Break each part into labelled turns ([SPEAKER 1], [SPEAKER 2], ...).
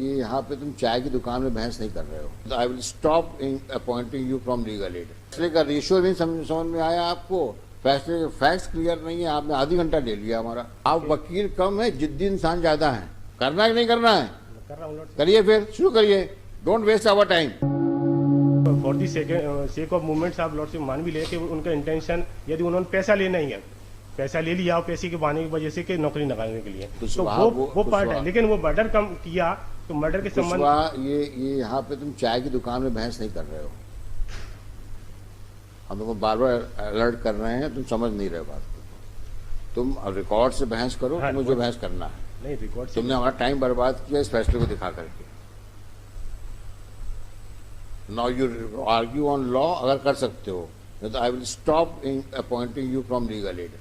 [SPEAKER 1] ये यहाँ पे तुम चाय की दुकान में बहस नहीं कर रहे हो। I will stop appointing you from legal aid. फैसले का रेशियो नहीं समझ में आया आपको, फैसले के फैक्ट्स क्लियर नहीं है, आपने आधी घंटा ले लिया हमारा। आप वकील कम है, जिद्दी इंसान ज्यादा है। करना है कि नहीं करना है?
[SPEAKER 2] कर रहा हूँ।
[SPEAKER 1] करिए, फिर शुरू करिए। Don't waste our time.
[SPEAKER 2] For the sake of movements आप लॉर्डशिप मान भी ले कि उनका इंटेंशन यदि उन्होंने पैसा लेना ही है, पैसा ले लिया और पैसे के बहाने की वजह से कि नौकरी निकालने के लिए, तो वो पार्ट है। लेकिन वो मर्डर कम किया तो मर्डर के संबंध
[SPEAKER 1] ये यहाँ पे तुम चाय की दुकान में बहस नहीं कर रहे हो। हम तुमको बार बार अलर्ट कर रहे हैं, तुम समझ नहीं रहे बात को। तुम रिकॉर्ड से बहस करो।
[SPEAKER 2] हाँ,
[SPEAKER 1] तुम्हें जो बहस करना है।
[SPEAKER 2] नहीं, रिकॉर्ड
[SPEAKER 1] तुमने हमारा टाइम बर्बाद किया इस फैसले को दिखा करके। Now you argue on law, अगर कर सकते हो तो I will stop appointing you from legal aid.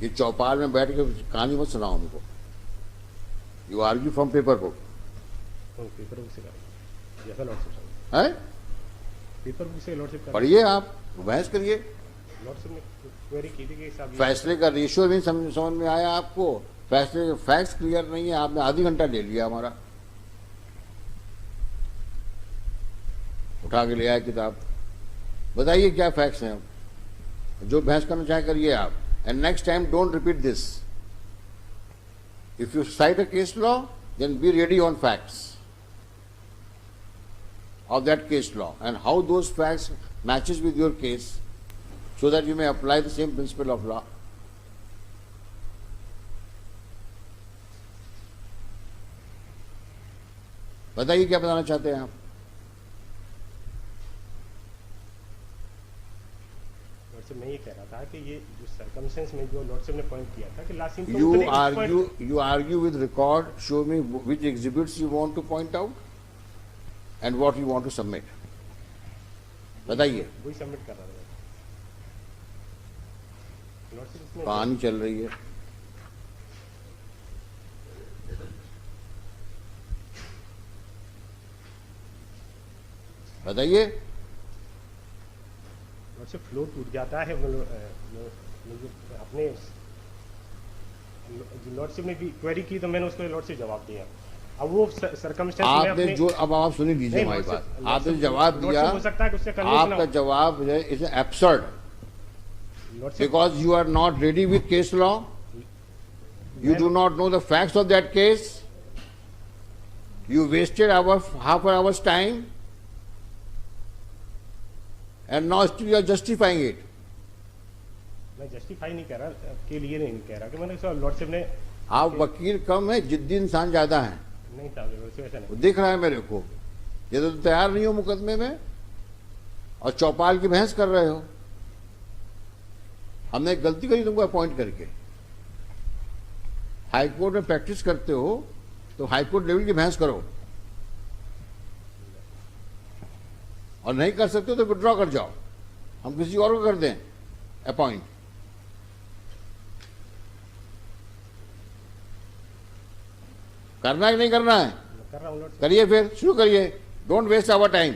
[SPEAKER 1] ये चौपाल में बैठ के कहानी मत सुनाओ हमको। You argue from paper book.
[SPEAKER 2] Paper book से जैसा लॉर्डशिप
[SPEAKER 1] है,
[SPEAKER 2] पेपर बुक से लॉर्डशिप
[SPEAKER 1] पढ़िए, आप बहस करिए।
[SPEAKER 2] लॉर्डशिप ने क्वेरी की थी कि साहब
[SPEAKER 1] फैसले का रेशियो नहीं समझ में आया आपको, फैसले के फैक्ट्स क्लियर नहीं है, आपने आधी घंटा ले लिया हमारा। उठा के ले आए किताब, बताइए क्या फैक्ट्स हैं। जो बहस करना चाहे करिए आप। And next time don't repeat this. If you cite a case law, then be ready on facts of that case law and how those facts matches with your case, so that you may apply the same principle of law. बताइए क्या बताना चाहते हैं आप?
[SPEAKER 2] Lordship मैं ये कह रहा था कि ये जो सर्कमस्टेंस में जो लॉर्डशिप ने पॉइंट किया था कि last seen
[SPEAKER 1] you argue with record. Show me which exhibits you want to point out and what you want to submit. बताइए।
[SPEAKER 2] वही सबमिट कर रहा था। लॉर्डशिप इसमें
[SPEAKER 1] कहानी चल रही है। बताइए।
[SPEAKER 2] लॉर्डशिप फ्लो टूट जाता है। अपने लॉर्डशिप ने भी क्वेरी की तो मैंने उसको लॉर्डशिप जवाब दिया। अब वो सर्कमस्टेंस में
[SPEAKER 1] आपने जो, अब आप सुनी लीजिए हमारी बात। आपने जवाब दिया,
[SPEAKER 2] हो सकता है कि उससे कन्विंस ना
[SPEAKER 1] आपका
[SPEAKER 2] हो।
[SPEAKER 1] जवाब is absurd because you are not ready with case law. You do not know the facts of that case. You wasted half an hour's time and now still you are justifying it.
[SPEAKER 2] मैं justify नहीं कर रहा के लिए नहीं कह रहा कि मैंने लॉर्डशिप ने,
[SPEAKER 1] आप वकील कम है, जिद्दी इंसान ज्यादा है।
[SPEAKER 2] नहीं था ऐसा नहीं।
[SPEAKER 1] दिख रहा है मेरे को। ये तो तैयार नहीं हो मुकदमे में और चौपाल की बहस कर रहे हो। हमने एक गलती करी तुमको अपॉइंट करके। हाईकोर्ट में प्रैक्टिस करते हो तो हाईकोर्ट लेवल की बहस करो, और नहीं कर सकते हो तो विड्रॉ कर जाओ, हम किसी और को कर दें अपॉइंट। करना है कि नहीं करना है?
[SPEAKER 2] कर रहा हूँ।
[SPEAKER 1] करिए, फिर शुरू करिए। Don't waste our time.